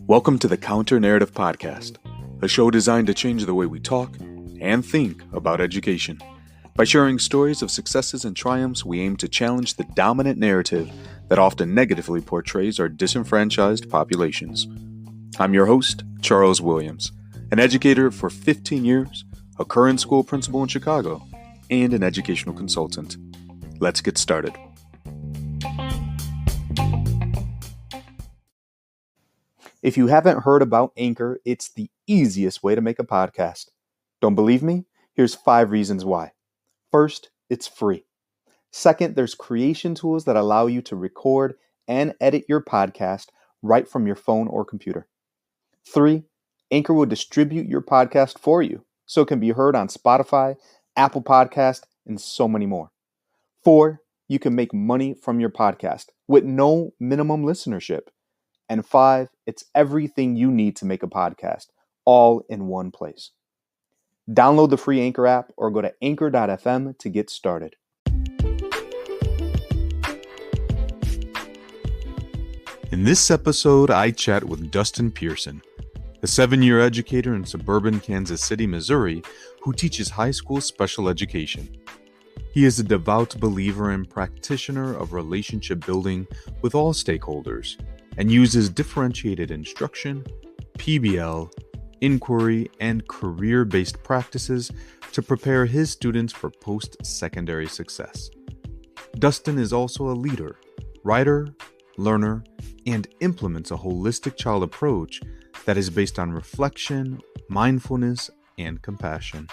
Welcome to the Counter Narrative Podcast, a show designed to change the way we talk and think about education. By sharing stories of successes and triumphs, we aim to challenge the dominant narrative that often negatively portrays our disenfranchised populations. I'm your host, Charles Williams, an educator for 15 years, a current school principal in Chicago, and an educational consultant. Let's get started. If you haven't heard about Anchor, it's the easiest way to make a podcast. Don't believe me? Here's 5 reasons why. First, it's free. Second, there's creation tools that allow you to record and edit your podcast right from your phone or computer. 3, Anchor will distribute your podcast for you, so it can be heard on Spotify, Apple Podcast, and so many more. 4, you can make money from your podcast with no minimum listenership. And 5, it's everything you need to make a podcast, all in one place. Download the free Anchor app or go to anchor.fm to get started. In this episode, I chat with Dustin Pearson, a 7-year educator in suburban Kansas City, Missouri, who teaches high school special education. He is a devout believer and practitioner of relationship building with all stakeholders, and uses differentiated instruction, PBL, inquiry, and career-based practices to prepare his students for post-secondary success. Dustin is also a leader, writer, learner, and implements a holistic child approach that is based on reflection, mindfulness, and compassion.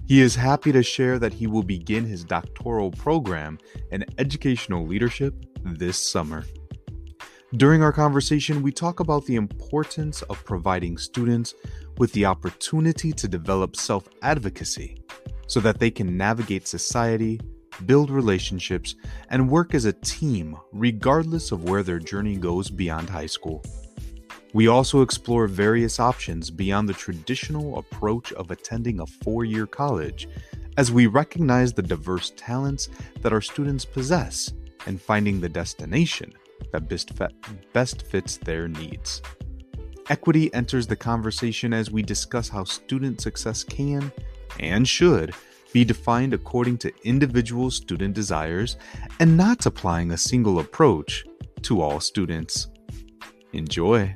He is happy to share that he will begin his doctoral program in educational leadership this summer. During our conversation, we talk about the importance of providing students with the opportunity to develop self-advocacy so that they can navigate society, build relationships, and work as a team regardless of where their journey goes beyond high school. We also explore various options beyond the traditional approach of attending a 4-year college as we recognize the diverse talents that our students possess and finding the destination that best fits their needs. Equity enters the conversation as we discuss how student success can and should be defined according to individual student desires and not applying a single approach to all students. Enjoy.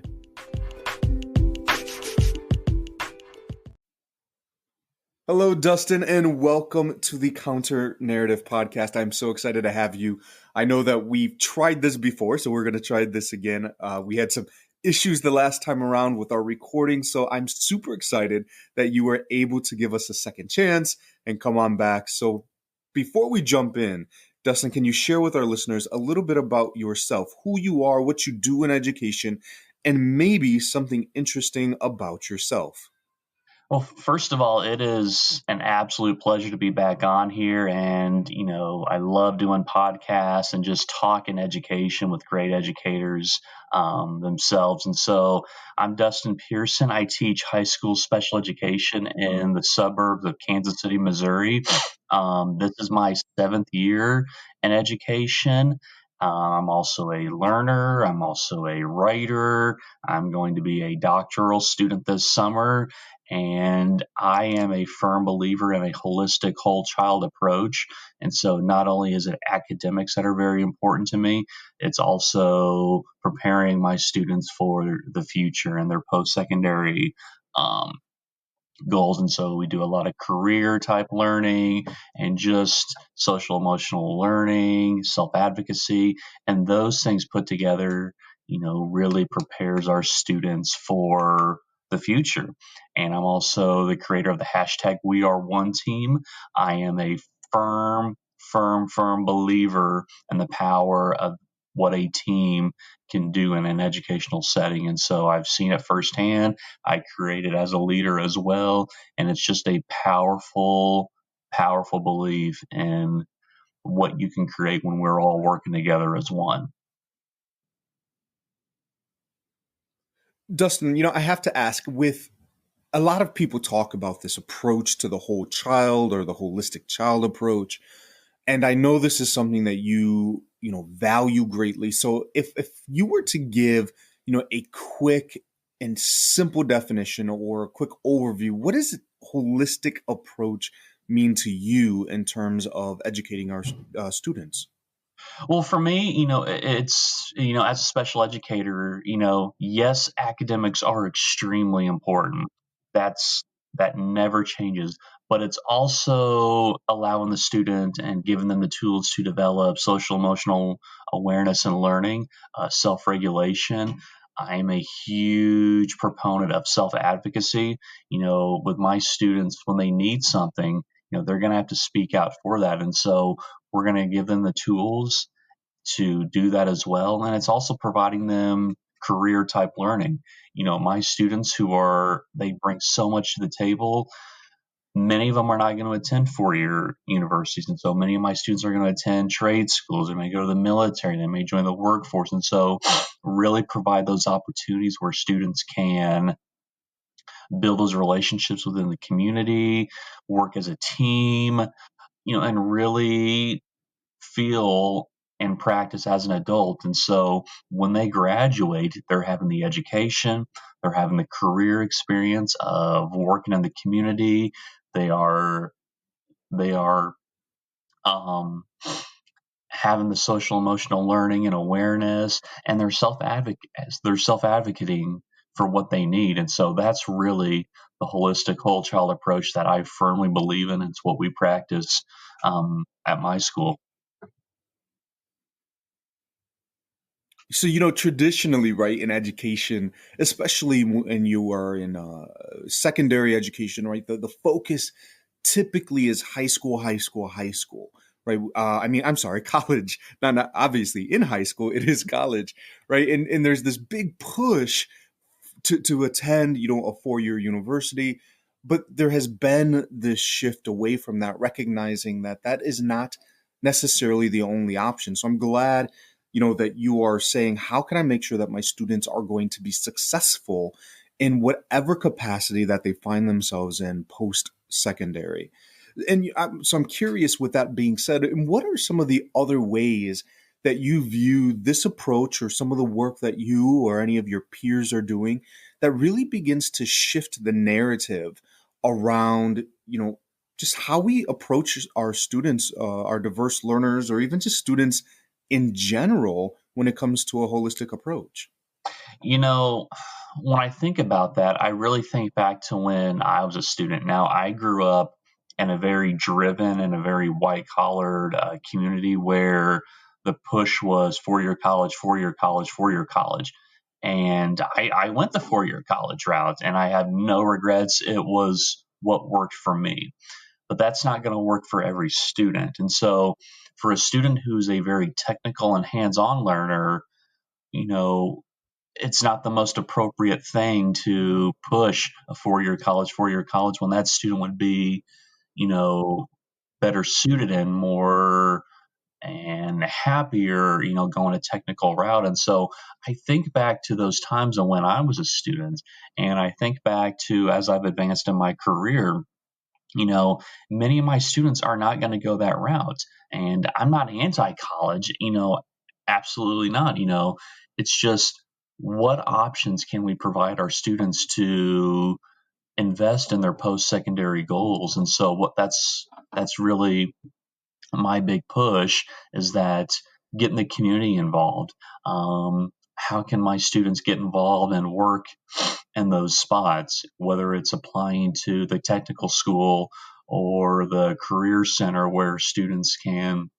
Hello, Dustin, and welcome to the Counter Narrative Podcast. I'm so excited to have you. I know that we've tried this before, so we're going to try this again. We had some issues the last time around with our recording, so I'm super excited that you were able to give us a second chance and come on back. So before we jump in, Dustin, can you share with our listeners a little bit about yourself, who you are, what you do in education, and maybe something interesting about yourself? Well, first of all, it is an absolute pleasure to be back on here. And, I love doing podcasts and just talking education with great educators themselves. And so I'm Dustin Pearson. I teach high school special education in the suburbs of Kansas City, Missouri. This is my 7th year in education. I'm also a learner. I'm also a writer. I'm going to be a doctoral student this summer. And I am a firm believer in a holistic whole child approach. And so not only is it academics that are very important to me, it's also preparing my students for the future and their post-secondary goals. And so we do a lot of career type learning and just social emotional learning, self-advocacy, and those things put together, really prepares our students for the future. And I'm also the creator of the hashtag We Are One Team. I am a firm believer in the power of what a team can do in an educational setting. And so I've seen it firsthand. I created as a leader as well. And it's just a powerful belief in what you can create when we're all working together as one. Dustin, I have to ask, with a lot of people talk about this approach to the whole child or the holistic child approach, And I know this is something that you value greatly. So if you were to give, a quick and simple definition or a quick overview, what does a holistic approach mean to you in terms of educating our students? Well, for me, it's, as a special educator, yes, academics are extremely important. That's that never changes, but it's also allowing the student and giving them the tools to develop social emotional awareness and learning, self-regulation. I'm a huge proponent of self-advocacy. With my students, when they need something, they're going to have to speak out for that. And so we're going to give them the tools to do that as well. And it's also providing them career type learning. My students they bring so much to the table. Many of them are not going to attend 4-year universities. And so many of my students are going to attend trade schools. They may go to the military. They may join the workforce. And so really provide those opportunities where students can build those relationships within the community, work as a team, and really feel and practice as an adult. And so when they graduate, they're having the education, they're having the career experience of working in the community. They are they are um, having the social emotional learning and awareness, and they're self advocating for what they need. And so that's really the holistic whole child approach that I firmly believe in. It's what we practice at my school. So, traditionally, right, in education, especially when you are in secondary education, right, the focus typically is high school, high school, high school, right? I mean, I'm sorry, college. Not obviously in high school, it is college, right? And there's this big push to attend, a 4-year university. But there has been this shift away from that, recognizing that that is not necessarily the only option. So I'm glad, that you are saying, how can I make sure that my students are going to be successful in whatever capacity that they find themselves in post secondary? And so I'm curious, with that being said, and what are some of the other ways that you view this approach or some of the work that you or any of your peers are doing that really begins to shift the narrative around, just how we approach our students, our diverse learners, or even just students in general when it comes to a holistic approach? You know, when I think about that, I really think back to when I was a student. Now, I grew up in a very driven and a very white collared community where the push was 4-year college, 4-year college, 4-year college. And I went the 4-year college route and I have no regrets. It was what worked for me. But that's not going to work for every student. And so, for a student who's a very technical and hands on learner, you know, it's not the most appropriate thing to push a 4-year college when that student would be, you know, better suited and more and happier, going a technical route. And so I think back to those times of when I was a student, and I think back to as I've advanced in my career, you know, many of my students are not going to go that route. And I'm not anti college, absolutely not. It's just what options can we provide our students to invest in their post secondary goals? And so that's really my big push is that getting the community involved. How can my students get involved and work in those spots, whether it's applying to the technical school or the career center where students can,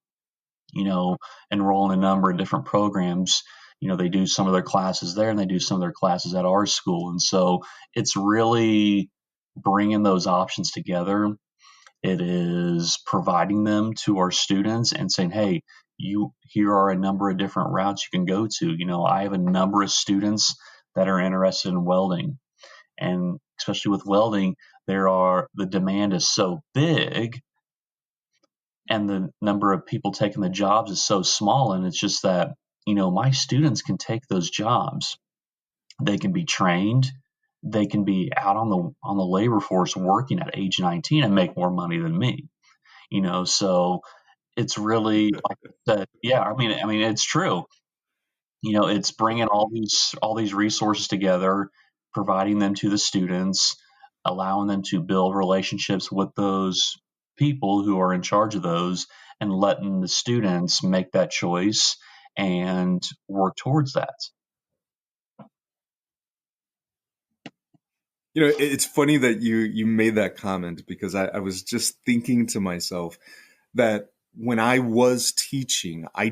you know, enroll in a number of different programs. They do some of their classes there and they do some of their classes at our school. And so it's really bringing those options together. It is providing them to our students and saying, hey, here are a number of different routes you can go to. I have a number of students that are interested in welding. And especially with welding, the demand is so big and the number of people taking the jobs is so small. And it's just that, my students can take those jobs. They can be trained. They can be out on the labor force working at age 19 and make more money than me. So it's really like I said, yeah. I mean, it's true. It's bringing all these resources together, providing them to the students, allowing them to build relationships with those people who are in charge of those, and letting the students make that choice and work towards that. It's funny that you made that comment because I was just thinking to myself that when I was teaching, I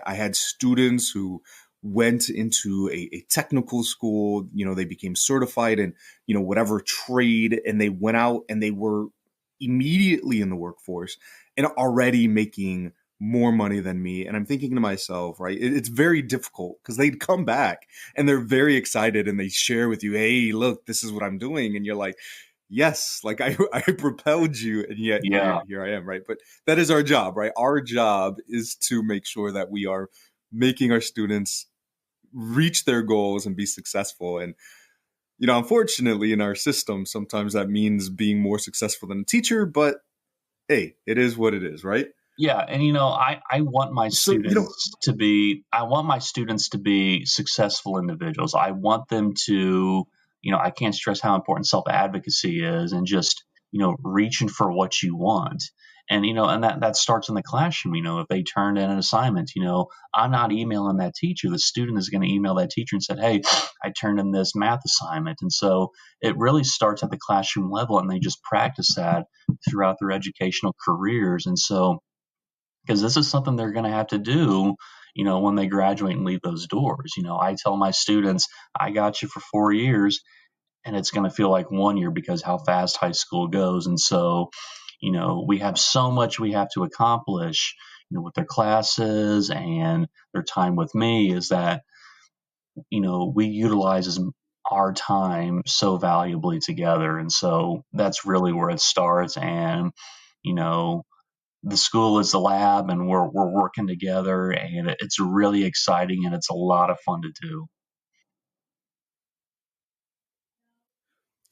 had students who went into a technical school, they became certified in, whatever trade, and they went out and they were immediately in the workforce and already making more money than me. And I'm thinking to myself, right, it's very difficult because they'd come back and they're very excited and they share with you, hey, look, this is what I'm doing. And you're like, yes, like I propelled you, and yet Yeah. here I am, right? But that is our job, right? Our job is to make sure that we are making our students reach their goals and be successful. And unfortunately, in our system, sometimes that means being more successful than a teacher. But hey, it is what it is, right? Yeah, and I want my So students to be successful individuals. I want them to, I can't stress how important self advocacy is, and just reaching for what you want. And that starts in the classroom. If they turn in an assignment, I'm not emailing that teacher. The student is going to email that teacher and said, "Hey, I turned in this math assignment." And so it really starts at the classroom level, and they just practice that throughout their educational careers. And so, because this is something they're going to have to do, when they graduate and leave those doors. I tell my students, I got you for 4 years, and it's going to feel like 1 year because how fast high school goes. And so, we have so much we have to accomplish, with their classes and their time with me, is that, we utilize our time so valuably together. And so that's really where it starts. And, you know, the school is the lab, and we're working together, and it's really exciting, and it's a lot of fun to do.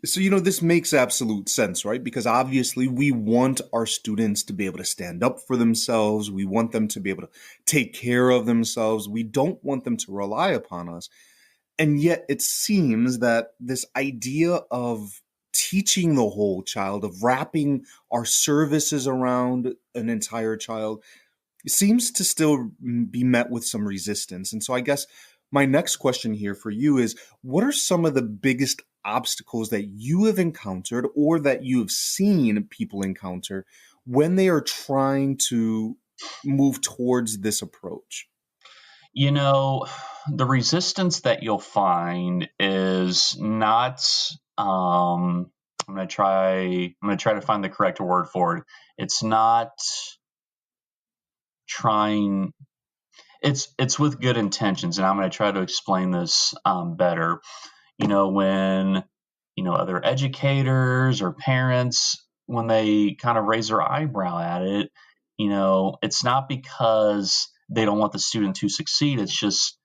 So, this makes absolute sense, right? Because obviously we want our students to be able to stand up for themselves. We want them to be able to take care of themselves. We don't want them to rely upon us. And yet it seems that this idea of teaching the whole child, of wrapping our services around an entire child, seems to still be met with some resistance. And so I guess my next question here for you is, what are some of the biggest obstacles that you have encountered or that you have seen people encounter when they are trying to move towards this approach? You know, the resistance that you'll find is not. I'm gonna try to find the correct word for it. It's not trying. It's with good intentions, and I'm gonna try to explain this better. When other educators or parents, when they kind of raise their eyebrow at it, it's not because they don't want the student to succeed. It's just,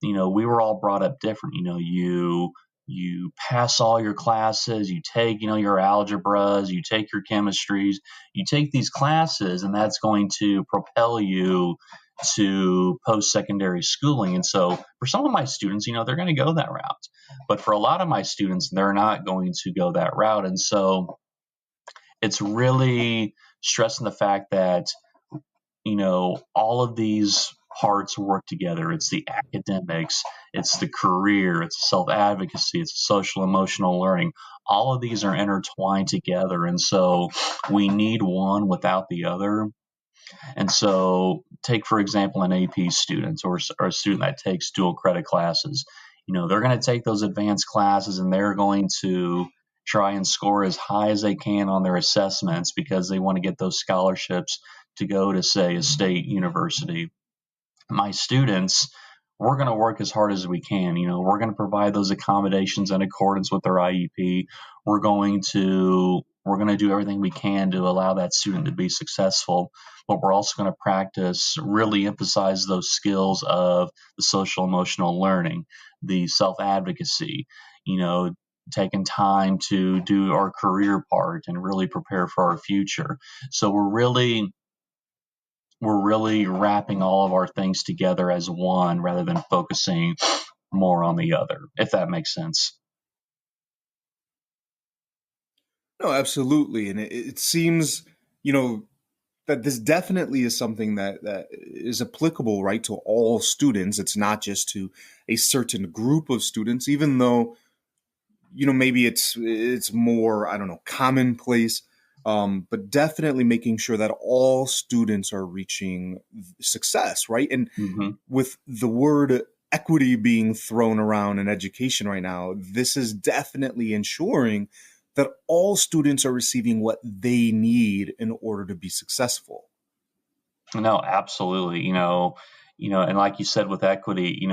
we were all brought up different. You pass all your classes, you take your algebras, you take your chemistries, you take these classes, and that's going to propel you to post-secondary schooling. And so for some of my students, they're going to go that route, but for a lot of my students, they're not going to go that route. And so it's really stressing the fact that all of these parts work together. It's the academics, it's the career, it's self advocacy, it's social emotional learning. All of these are intertwined together. And so we need one without the other. And so, take for example an AP student, or a student that takes dual credit classes. They're going to take those advanced classes, and they're going to try and score as high as they can on their assessments because they want to get those scholarships to go to, say, a state university. My students, we're going to work as hard as we can. We're going to provide those accommodations in accordance with their IEP. We're going to do everything we can to allow that student to be successful, but we're also going to practice, really emphasize those skills of the social emotional learning, the self advocacy, taking time to do our career part and really prepare for our future. So we're really we're really wrapping all of our things together as one rather than focusing more on the other, if that makes sense. No, absolutely. And it seems, you know, that this definitely is something that is applicable, right, to all students. It's not just to a certain group of students, even though, maybe it's more, I don't know, commonplace. But definitely making sure that all students are reaching success, right? And Mm-hmm. with the word equity being thrown around in education right now, this is definitely ensuring that all students are receiving what they need in order to be successful. No, absolutely. And like you said with equity,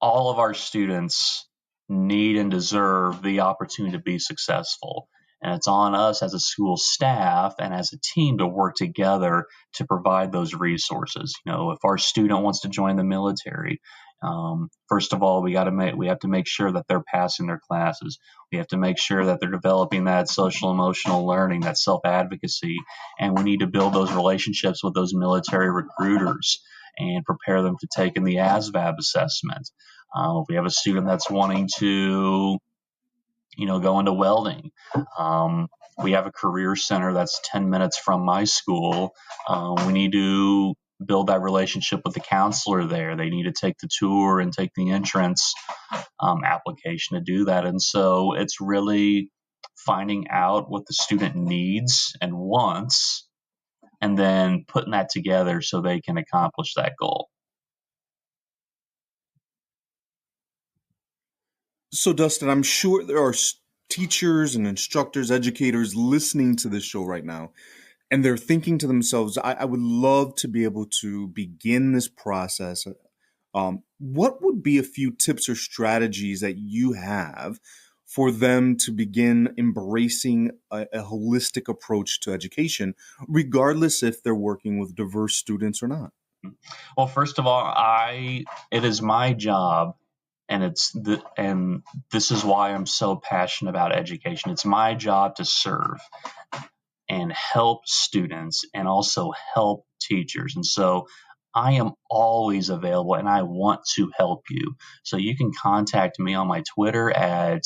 all of our students need and deserve the opportunity to be successful. And it's on us as a school staff and as a team to work together to provide those resources. If our student wants to join the military, first of all, we have to make sure that they're passing their classes. We have to make sure that they're developing that social emotional learning, that self advocacy, and we need to build those relationships with those military recruiters and prepare them to take in the ASVAB assessment. If we have a student that's wanting to, go into welding, we have a career center that's 10 minutes from my school. We need to build that relationship with the counselor there. They need to take the tour and take the entrance application to do that. And so it's really finding out what the student needs and wants and then putting that together so they can accomplish that goal. So, Dustin, I'm sure there are teachers and instructors, educators listening to this show right now, and they're thinking to themselves, I would love to be able to begin this process. What would be a few tips or strategies that you have for them to begin embracing a holistic approach to education, regardless if they're working with diverse students or not? Well, first of all, it is my job, and this is why I'm so passionate about education. It's my job to serve and help students and also help teachers. And so I am always available and I want to help you. So you can contact me on my Twitter at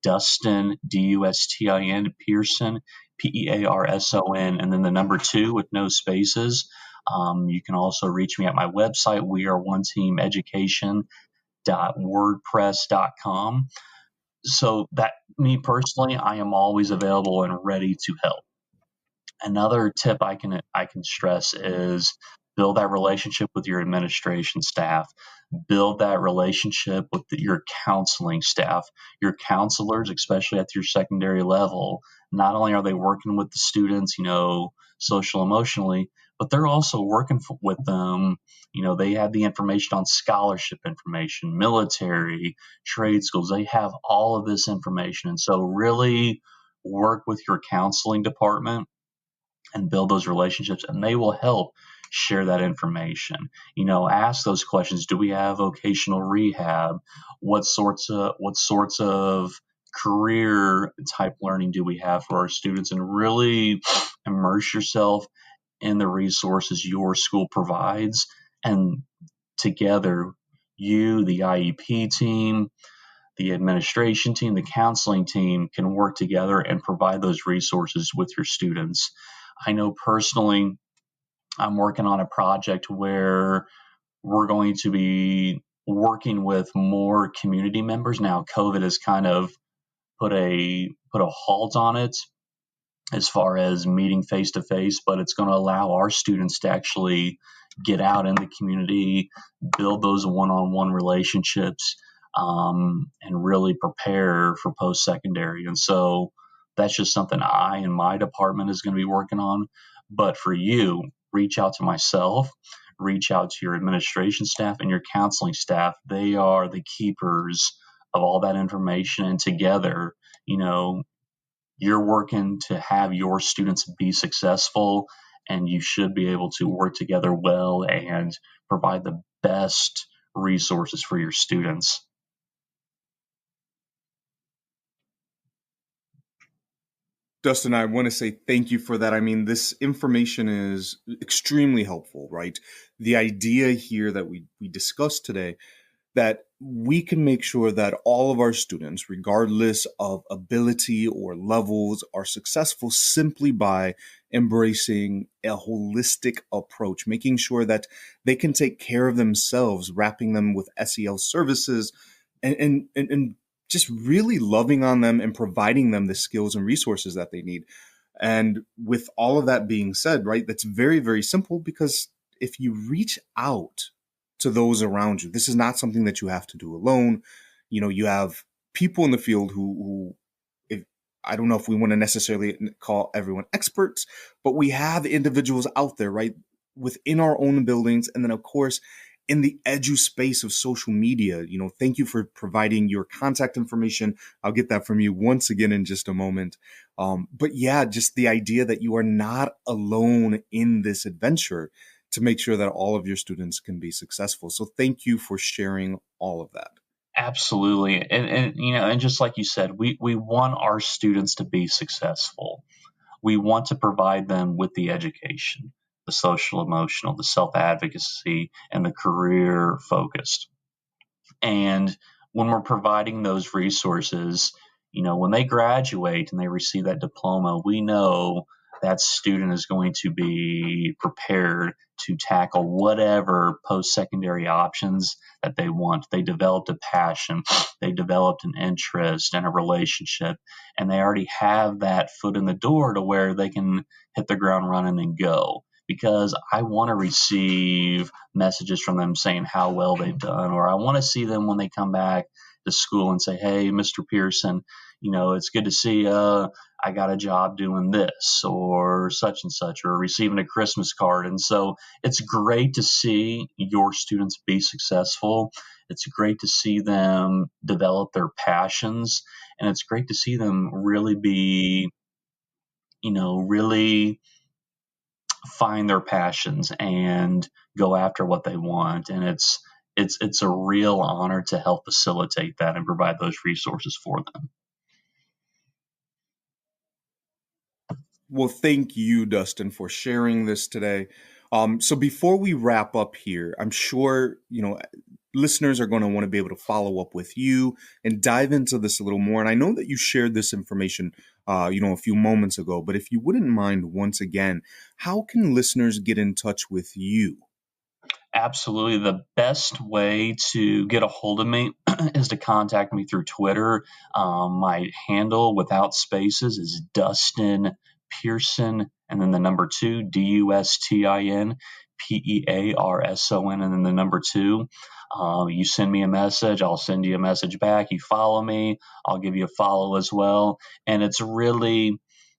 Dustin, Dustin, Pearson, Pearson, and then the number 2 with no spaces. You can also reach me at my website, weareoneteameducation.wordpress.com. So that me personally, I am always available and ready to help. Another tip I can stress is build that relationship with your administration staff. Build that relationship with your counseling staff. Your counselors, especially at your secondary level, not only are they working with the students, social emotionally, but they're also working with them. They have the information on scholarship information, military, trade schools. They have all of this information. And so really work with your counseling department and build those relationships, and they will help share that information. Ask those questions. Do we have vocational rehab? What sorts of career type learning do we have for our students? And really immerse yourself in the resources your school provides. And together, you, the IEP team, the administration team, the counseling team can work together and provide those resources with your students. I know personally, I'm working on a project where we're going to be working with more community members. Now, COVID has kind of put a halt on it as far as meeting face to face, but it's going to allow our students to actually get out in the community, build those one on one relationships, and really prepare for post secondary. And so that's just something I and my department is going to be working on. But for you, reach out to myself, reach out to your administration staff and your counseling staff. They are the keepers of all that information. And together, you know, you're working to have your students be successful, and you should be able to work together well and provide the best resources for your students. Dustin, I want to say thank you for that. I mean, this information is extremely helpful, right? The idea here that we discussed today, that we can make sure that all of our students, regardless of ability or levels, are successful simply by embracing a holistic approach, making sure that they can take care of themselves, wrapping them with SEL services, and just really loving on them and providing them the skills and resources that they need. And with all of that being said, right, that's very, very simple, because if you reach out to those around you, this is not something that you have to do alone. You know, you have people in the field who if, I don't know if we want to necessarily call everyone experts, but we have individuals out there, right, within our own buildings. And then, of course, in the edu space of social media, you know, thank you for providing your contact information. I'll get that from you once again in just a moment. But yeah, just the idea that you are not alone in this adventure to make sure that all of your students can be successful. So thank you for sharing all of that. Absolutely. And you know, and just like you said, we want our students to be successful. We want to provide them with the education, the social emotional, the self-advocacy, and the career focused. And when we're providing those resources, you know, when they graduate and they receive that diploma, we know that student is going to be prepared to tackle whatever post-secondary options that they want. They developed a passion, they developed an interest and a relationship, and they already have that foot in the door to where they can hit the ground running and go. Because I want to receive messages from them saying how well they've done, or I want to see them when they come back to school and say, hey, Mr. Pearson, you know, it's good to see you. I got a job doing this or such and such, or receiving a Christmas card. And so it's great to see your students be successful. It's great to see them develop their passions. And it's great to see them really be, you know, really find their passions and go after what they want. And it's a real honor to help facilitate that and provide those resources for them. Well, thank you, Dustin, for sharing this today. So before we wrap up here, I'm sure, you know, listeners are going to want to be able to follow up with you and dive into this a little more. And I know that you shared this information, you know, a few moments ago, but if you wouldn't mind once again, how can listeners get in touch with you? Absolutely. The best way to get a hold of me is to contact me through Twitter. My handle without spaces is Dustin Pearson, and then the number 2, Dustin Pearson, and then the number 2. You send me a message, I'll send you a message back. You follow me, I'll give you a follow as well. And it's really,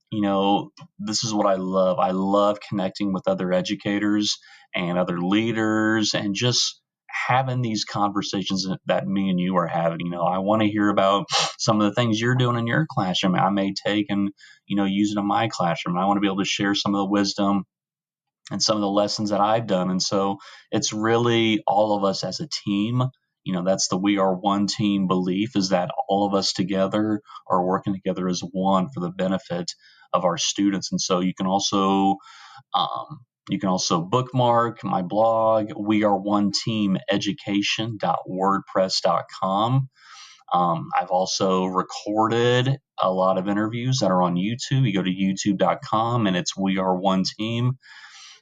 you know, this is what I love. I love connecting with other educators and other leaders and just having these conversations that me and you are having. You know, I want to hear about some of the things you're doing in your classroom. I may take and, you know, use it in my classroom. I want to be able to share some of the wisdom and some of the lessons that I've done. And so it's really all of us as a team. You know, that's the we are one team belief, is that all of us together are working together as one for the benefit of our students. And so you can also bookmark my blog, weareoneteameducation.wordpress.com. I've also recorded a lot of interviews that are on YouTube. You go to youtube.com and it's We Are One Team.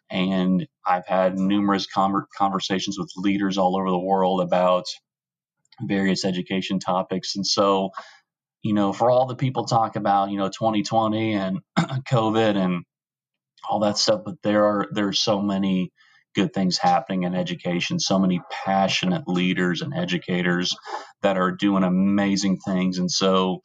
And I've had numerous conversations with leaders all over the world about various education topics. And so, you know, for all the people talk about, you know, 2020 and COVID and all that stuff, but there's so many good things happening in education, so many passionate leaders and educators that are doing amazing things. And so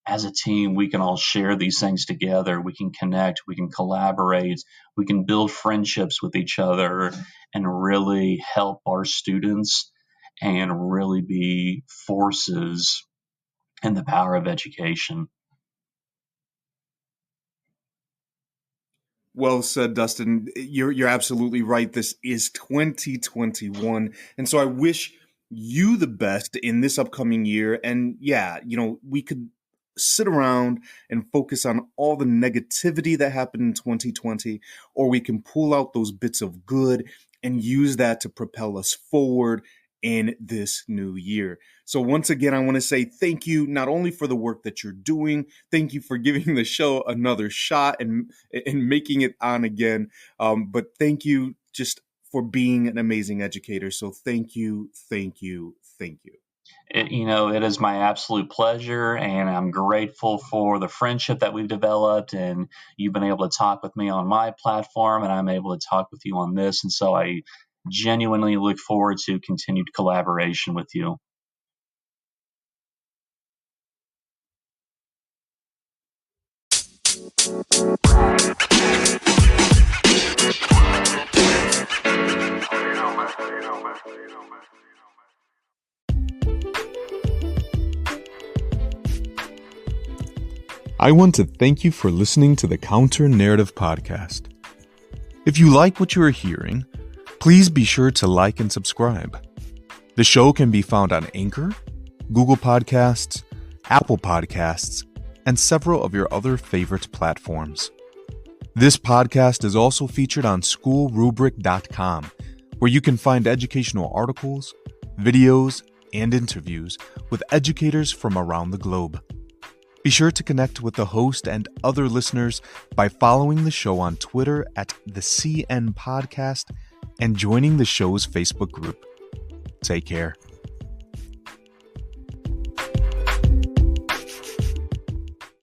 as a team, we can all share these things together. We can connect, we can collaborate, we can build friendships with each other and really help our students and really be forces in the power of education. Well said, Dustin. You're absolutely right. This is 2021. And so I wish you the best in this upcoming year. And yeah, you know, we could sit around and focus on all the negativity that happened in 2020, or we can pull out those bits of good and use that to propel us forward in this new year. So once again, I want to say thank you not only for the work that you're doing, thank you for giving the show another shot and making it on again, but thank you just for being an amazing educator. So thank you, thank you, thank you. It is my absolute pleasure, and I'm grateful for the friendship that we've developed, and you've been able to talk with me on my platform, and I'm able to talk with you on this. And so I genuinely look forward to continued collaboration with you. I want to thank you for listening to the Counter Narrative Podcast. If you like what you are hearing, please be sure to like and subscribe. The show can be found on Anchor, Google Podcasts, Apple Podcasts, and several of your other favorite platforms. This podcast is also featured on schoolrubric.com, where you can find educational articles, videos, and interviews with educators from around the globe. Be sure to connect with the host and other listeners by following the show on Twitter at the CN Podcast and joining the show's Facebook group. Take care.